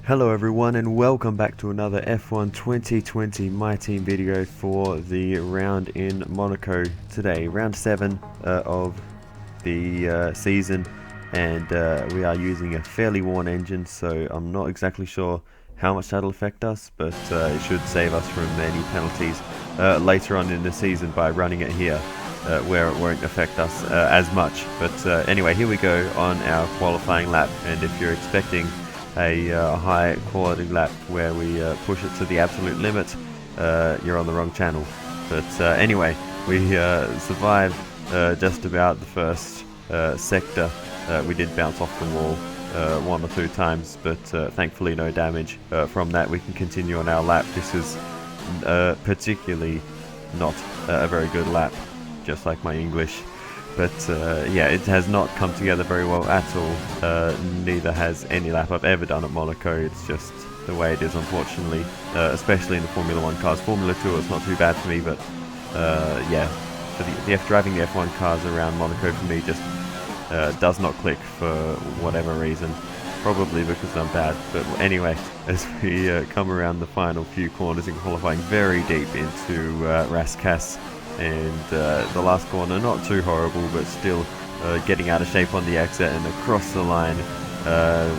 Hello everyone and welcome back to another F1 2020 My Team video for the round in Monaco today. Round 7 of the season, and we are using a fairly worn engine, so I'm not exactly sure how much that'll affect us, but it should save us from any penalties later on in the season by running it here where it won't affect us as much. But anyway, here we go on our qualifying lap, and if you're expecting a high quality lap where we push it to the absolute limit, you're on the wrong channel. But anyway, we survived just about the first sector. We did bounce off the wall one or two times, but thankfully no damage from that. We can continue on our lap. This is particularly not a very good lap, just like my English. But yeah, it has not come together very well at all. Neither has any lap I've ever done at Monaco. It's just the way it is, unfortunately, especially in the Formula 1 cars. Formula 2 it's not too bad for me, but yeah, for driving the F1 cars around Monaco for me just does not click for whatever reason. Probably because I'm bad. But anyway, as we come around the final few corners in qualifying, very deep into Rascasse, and the last corner not too horrible, but still getting out of shape on the exit, and across the line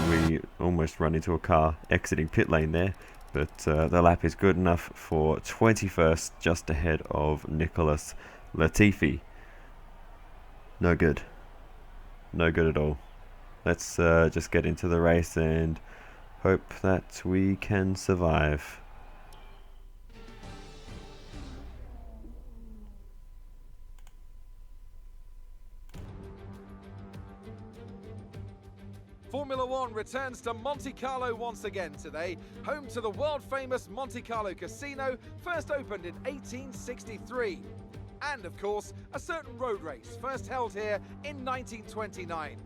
we almost run into a car exiting pit lane there, but the lap is good enough for 21st, just ahead of Nicholas Latifi. No good at all. Let's just get into the race and hope that we can survive. Formula 1 returns to Monte Carlo once again today, home to the world-famous Monte Carlo Casino, first opened in 1863. And, of course, a certain road race, first held here in 1929.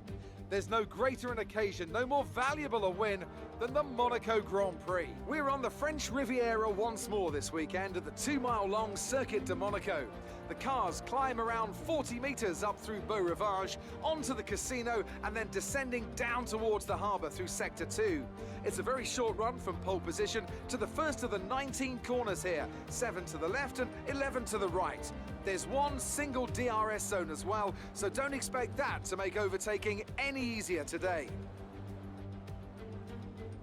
There's no greater an occasion, no more valuable a win than the Monaco Grand Prix. We're on the French Riviera once more this weekend at the 2-mile-long Circuit de Monaco. The cars climb around 40 metres up through Beau Rivage, onto the casino, and then descending down towards the harbour through Sector 2. It's a very short run from pole position to the first of the 19 corners here, 7 to the left and 11 to the right. There's one single DRS zone as well, so don't expect that to make overtaking any easier today.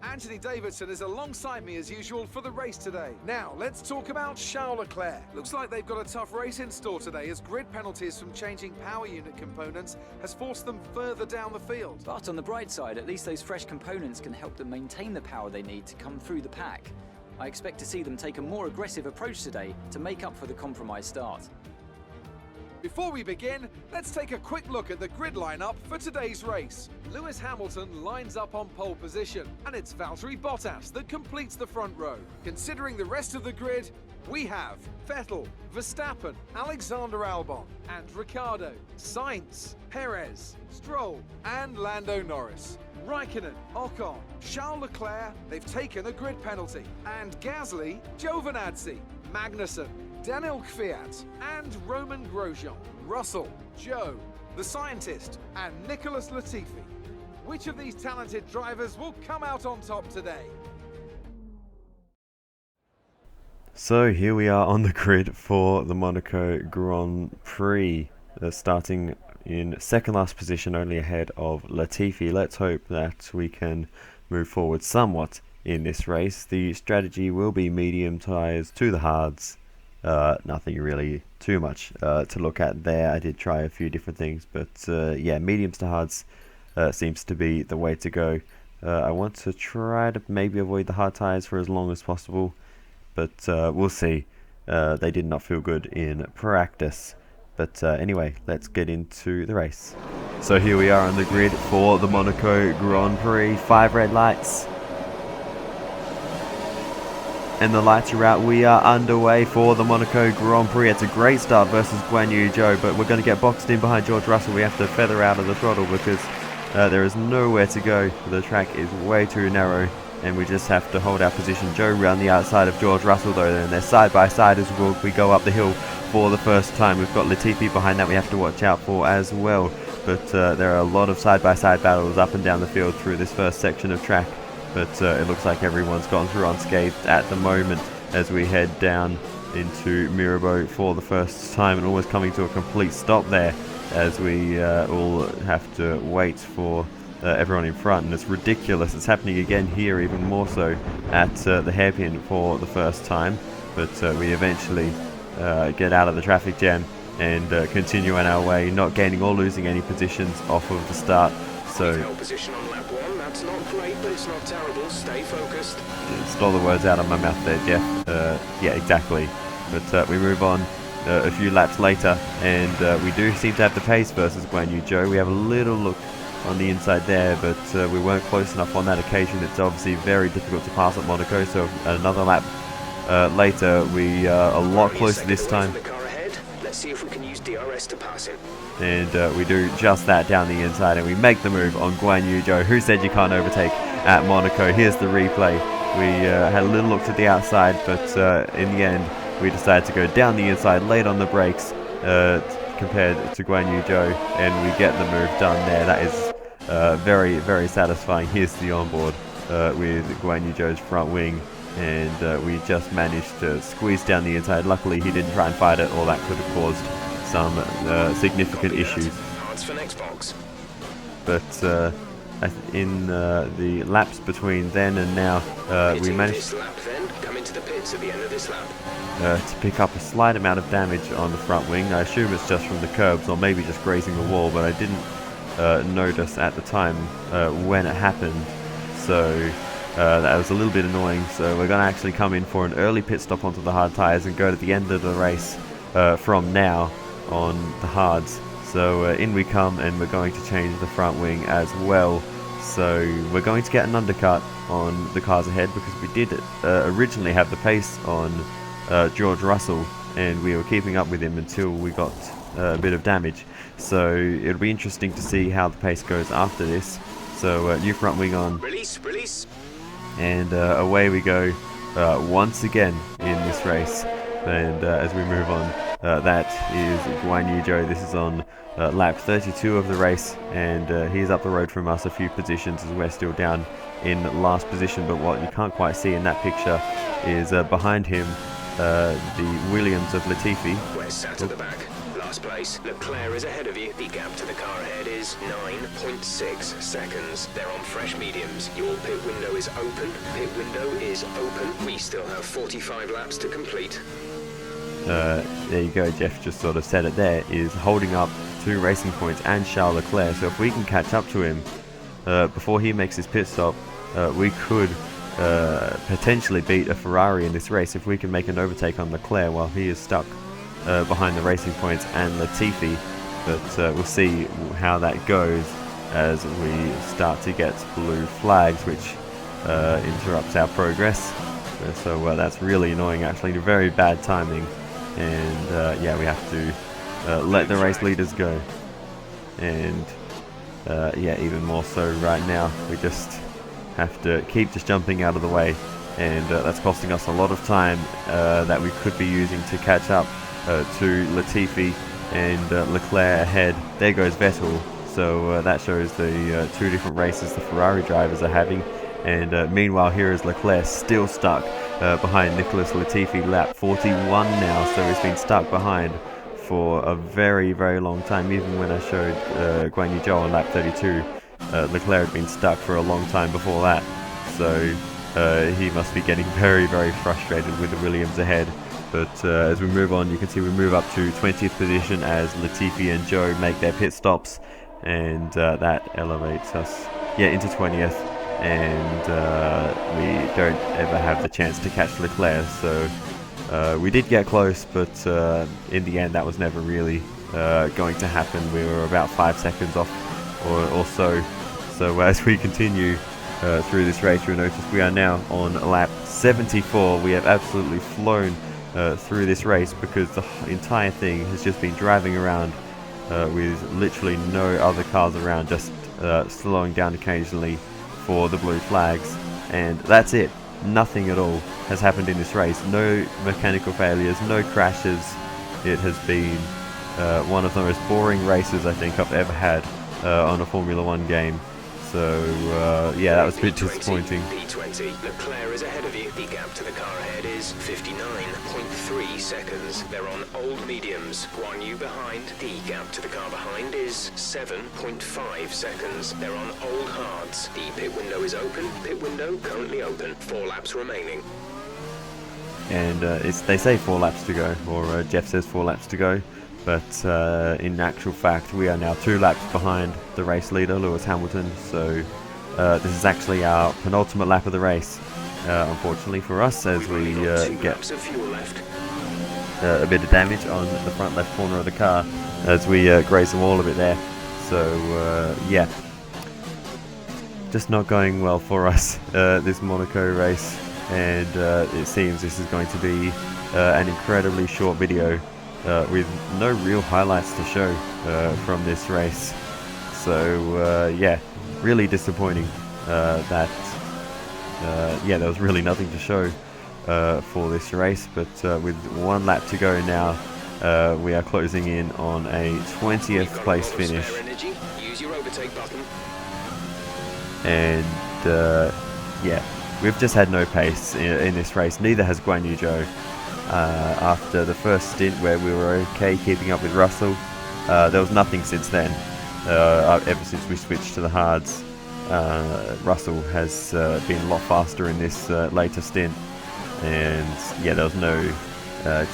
Anthony Davidson is alongside me as usual for the race today. Now, let's talk about Charles Leclerc. Looks like they've got a tough race in store today, as grid penalties from changing power unit components has forced them further down the field. But on the bright side, at least those fresh components can help them maintain the power they need to come through the pack. I expect to see them take a more aggressive approach today to make up for the compromised start. Before we begin, let's take a quick look at the grid lineup for today's race. Lewis Hamilton lines up on pole position, and it's Valtteri Bottas that completes the front row. Considering the rest of the grid, we have Vettel, Verstappen, Alexander Albon, and Ricciardo, Sainz, Perez, Stroll, and Lando Norris. Raikkonen, Ocon, Charles Leclerc, they've taken a grid penalty, and Gasly, Giovinazzi, Magnussen, Daniel Kvyat, and Roman Grosjean, Russell, Joe, the scientist, and Nicholas Latifi. Which of these talented drivers will come out on top today? So here we are on the grid for the Monaco Grand Prix, starting in second last position, only ahead of Latifi. Let's hope that we can move forward somewhat in this race. The strategy will be medium tyres to the hards. Nothing really too much to look at there. I did try a few different things, but yeah, mediums to hards seems to be the way to go. I want to try to maybe avoid the hard tyres for as long as possible, but we'll see. They did not feel good in practice. But anyway, let's get into the race. So here we are on the grid for the Monaco Grand Prix. 5 red lights. And the lights are out. We are underway for the Monaco Grand Prix. It's a great start versus Guan Yu Zhou, but we're going to get boxed in behind George Russell. We have to feather out of the throttle because there is nowhere to go. The track is way too narrow, and we just have to hold our position. Zhou around the outside of George Russell though, and they're side by side as we go up the hill for the first time. We've got Latifi behind that we have to watch out for as well. But there are a lot of side by side battles up and down the field through this first section of track. but it looks like everyone's gone through unscathed at the moment as we head down into Mirabeau for the first time, and almost coming to a complete stop there as we all have to wait for everyone in front. And it's ridiculous. It's happening again here, even more so at the hairpin for the first time, but we eventually get out of the traffic jam and continue on our way, not gaining or losing any positions off of the start. So position on lap 1. That's not great, but it's not terrible. Stay focused. Stole the words out of my mouth there, Jeff. Yeah, exactly. But we move on a few laps later, and we do seem to have the pace versus Guan Yu Zhou. We have a little look on the inside there, but we weren't close enough on that occasion. It's obviously very difficult to pass at Monaco, so another lap later we are a lot closer this time. Let's see if we can use DRS to pass him. And we do just that down the inside, and we make the move on Guan Yu Zhou. Who said you can't overtake at Monaco? Here's the replay. We had a little look to the outside, but in the end we decided to go down the inside, late on the brakes compared to Guan Yu Zhou, and we get the move done there. That is very, very satisfying. Here's the onboard with Guan Yu Zhou's front wing, and we just managed to squeeze down the inside. Luckily he didn't try and fight it, or that could have caused some significant issues. For next box. But in the laps between then and now, we managed lap, then come into the pits at the end of this lap. To pick up a slight amount of damage on the front wing. I assume it's just from the curbs, or maybe just grazing the wall, but I didn't notice at the time when it happened, so that was a little bit annoying. So we're going to actually come in for an early pit stop onto the hard tyres and go to the end of the race from now on the hards. So in we come, and we're going to change the front wing as well. So we're going to get an undercut on the cars ahead, because we did originally have the pace on George Russell, and we were keeping up with him until we got a bit of damage. So it'll be interesting to see how the pace goes after this. So new front wing on. Release. And away we go once again in this race. And as we move on, that is Guan Yu Zhou. This is on lap 32 of the race, and he's up the road from us a few positions as we're still down in last position. But what you can't quite see in that picture is behind him the Williams of Latifi. We're sat at the back. Last place. Leclerc is ahead of you. The gap to the car ahead is 9.6 seconds. They're on fresh mediums. Your pit window is open. Pit window is open. We still have 45 laps to complete. There you go, Jeff just sort of said it there, is holding up 2 racing points and Charles Leclerc. So if we can catch up to him before he makes his pit stop, we could potentially beat a Ferrari in this race if we can make an overtake on Leclerc while he is stuck behind the racing points and Latifi. But we'll see how that goes as we start to get blue flags, which interrupts our progress. So that's really annoying, actually. Very bad timing. And yeah, we have to let the race leaders go. And yeah, even more so right now, we just have to keep just jumping out of the way, and that's costing us a lot of time that we could be using to catch up to Latifi and Leclerc ahead. There goes Vettel. So that shows the 2 different races the Ferrari drivers are having. And meanwhile, here is Leclerc still stuck behind Nicholas Latifi, lap 41 now. So he's been stuck behind for a very, very long time. Even when I showed Guan Yu Zhou on lap 32, Leclerc had been stuck for a long time before that. So he must be getting very, very frustrated with the Williams ahead. But as we move on, you can see we move up to 20th position as Latifi and Zhou make their pit stops, and that elevates us into 20th. And we don't ever have the chance to catch Leclerc, so we did get close, but in the end that was never really going to happen. We were about 5 seconds off or so. So as we continue through this race, you'll notice we are now on lap 74. We have absolutely flown through this race, because the entire thing has just been driving around with literally no other cars around, just slowing down occasionally for the blue flags, and that's it. Nothing at all has happened in this race. No mechanical failures, no crashes. It has been one of the most boring races I think I've ever had on a Formula 1 game. So yeah, that was a bit disappointing. P20, Leclerc is ahead of you. The gap to the car ahead is 59.3 seconds. They're on old mediums. Guan Yu behind. The gap to the car behind is 7.5 seconds. They're on old hards. The pit window is open. Pit window currently open. 4 laps remaining. And they say 4 laps to go, or Jeff says 4 laps to go. But in actual fact, we are now 2 laps behind the race leader, Lewis Hamilton. So this is actually our penultimate lap of the race, unfortunately for us, as we get a bit of damage on the front left corner of the car as we graze the wall a bit there. So yeah, just not going well for us, this Monaco race. And it seems this is going to be an incredibly short video with no real highlights to show from this race. So yeah, really disappointing that yeah, there was really nothing to show for this race. But with 1 lap to go now, we are closing in on a 20th place finish. Use your overtake button. And yeah, we've just had no pace in this race. Neither has Guan Yu Zhou. After the first stint where we were okay keeping up with Russell, there was nothing since then. Ever since we switched to the hards, Russell has been a lot faster in this later stint, and yeah, there was no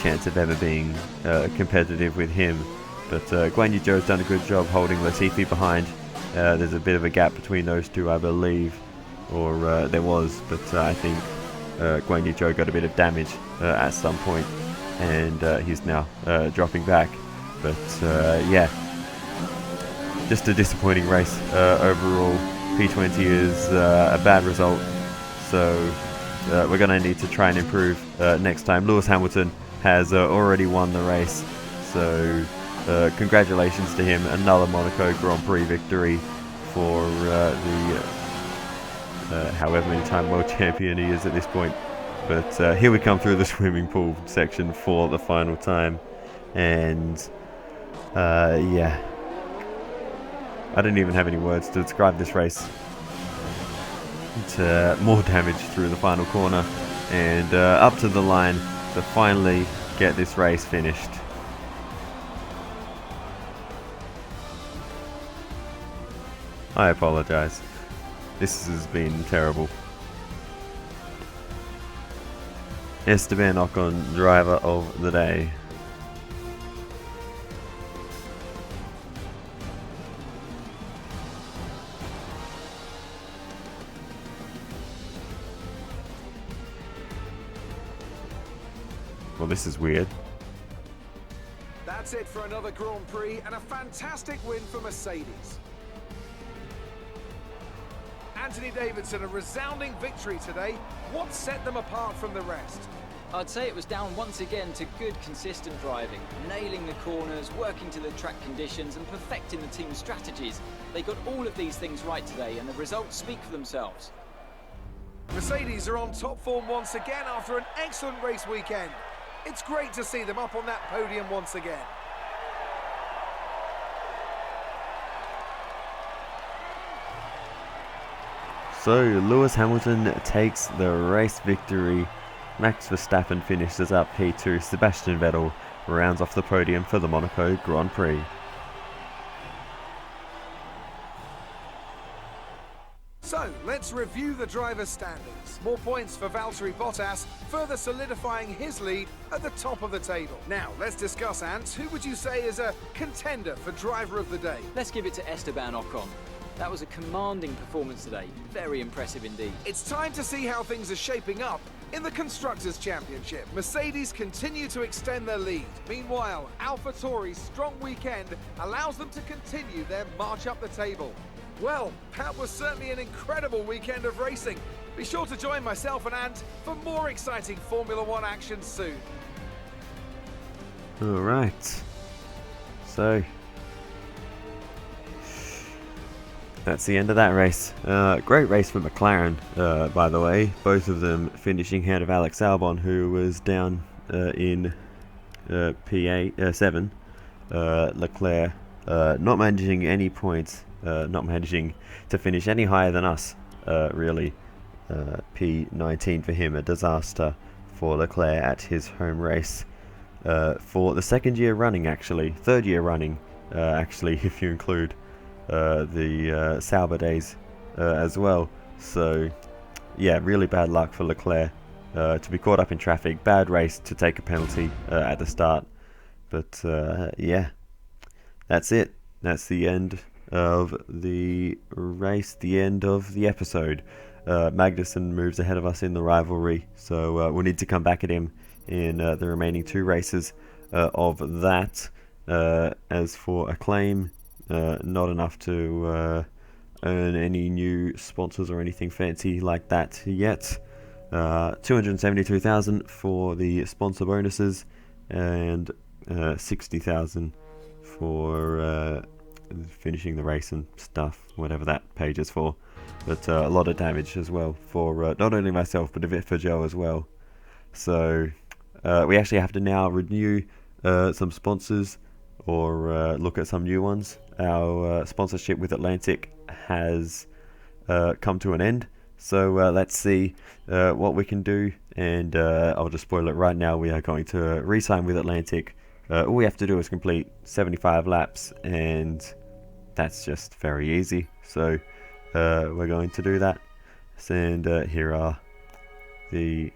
chance of ever being competitive with him. But Guan Yu Zhou has done a good job holding Latifi behind. There's a bit of a gap between those two, I believe, or there was, but I think Guan Yu Zhou got a bit of damage at some point, and he's now dropping back. But yeah, just a disappointing race overall. P20 is a bad result, so we're going to need to try and improve next time. Lewis Hamilton has already won the race, so congratulations to him. Another Monaco Grand Prix victory for the however many time world champion he is at this point. But here we come through the swimming pool section for the final time, and yeah, I don't even have any words to describe this race. It's more damage through the final corner, and up to the line to finally get this race finished. I apologize. This has been terrible. Esteban Ocon, driver of the day. Well, this is weird. That's it for another Grand Prix and a fantastic win for Mercedes. Anthony Davidson, a resounding victory today. What set them apart from the rest? I'd say it was down once again to good, consistent driving, nailing the corners, working to the track conditions, and perfecting the team's strategies. They got all of these things right today, and the results speak for themselves. Mercedes are on top form once again after an excellent race weekend. It's great to see them up on that podium once again. So Lewis Hamilton takes the race victory. Max Verstappen finishes up P2. Sebastian Vettel rounds off the podium for the Monaco Grand Prix. So, let's review the driver's standings. More points for Valtteri Bottas, further solidifying his lead at the top of the table. Now, let's discuss, Ant. Who would you say is a contender for driver of the day? Let's give it to Esteban Ocon. That was a commanding performance today. Very impressive indeed. It's time to see how things are shaping up in the Constructors' Championship. Mercedes continue to extend their lead. Meanwhile, AlphaTauri's strong weekend allows them to continue their march up the table. Well, that was certainly an incredible weekend of racing. Be sure to join myself and Ant for more exciting Formula One action soon. Alright, so that's the end of that race. Great race for McLaren, by the way. Both of them finishing ahead of Alex Albon, who was down in P7. Leclerc not managing any points not managing to finish any higher than us, really. P19 for him, a disaster for Leclerc at his home race. For the second year running, actually. Third year running, actually, if you include the Sauber days as well. So, yeah, really bad luck for Leclerc to be caught up in traffic. Bad race to take a penalty at the start. But, yeah, that's it. That's the end of the race, the end of the episode. Magnussen moves ahead of us in the rivalry, so we'll need to come back at him in the remaining 2 races of that. As for Acclaim, not enough to earn any new sponsors or anything fancy like that yet. 272,000 for the sponsor bonuses and 60,000 for finishing the race and stuff, whatever that page is for. But a lot of damage as well for not only myself but a bit for Joe as well. So we actually have to now renew some sponsors or look at some new ones. Our sponsorship with Atlantic has come to an end, so let's see what we can do, and I'll just spoil it right now. We are going to re-sign with Atlantic. All we have to do is complete 75 laps, and that's just very easy. So we're going to do that, and here are the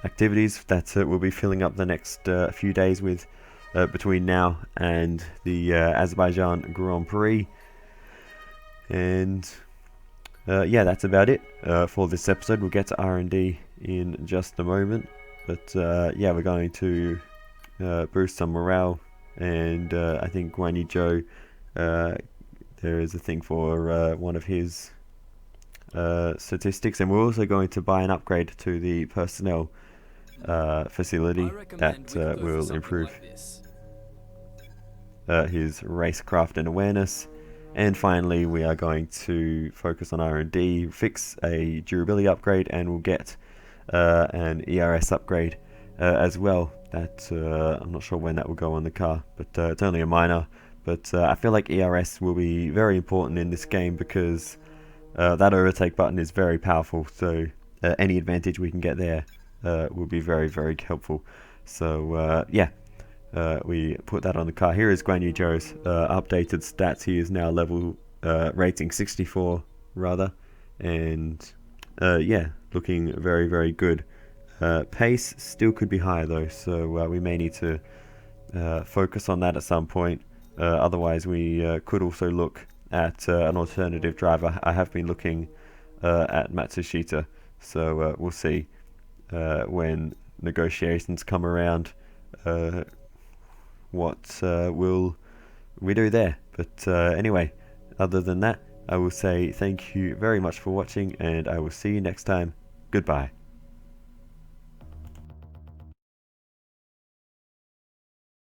activities that we'll be filling up the next few days with between now and the Azerbaijan Grand Prix. And yeah, that's about it for this episode. We'll get to R&D in just a moment, but yeah, we're going to boost some morale, and I think Guanyu Zhou, there is a thing for one of his statistics, and we're also going to buy an upgrade to the personnel facility that will improve his racecraft and awareness. And finally, we are going to focus on R&D, fix a durability upgrade, and we'll get an ERS upgrade as well. That I'm not sure when that will go on the car, but it's only a minor. But I feel like ERS will be very important in this game because that overtake button is very powerful. So any advantage we can get there will be very, very helpful. So yeah, we put that on the car. Here is Guanyu Zhou's updated stats. He is now level rating 64 rather, and yeah, looking very, very good. Pace still could be higher though, so we may need to focus on that at some point. Otherwise we could also look at an alternative driver. I have been looking at Matsushita, so we'll see when negotiations come around what will we do there. But anyway, other than that, I will say thank you very much for watching, and I will see you next time. Goodbye.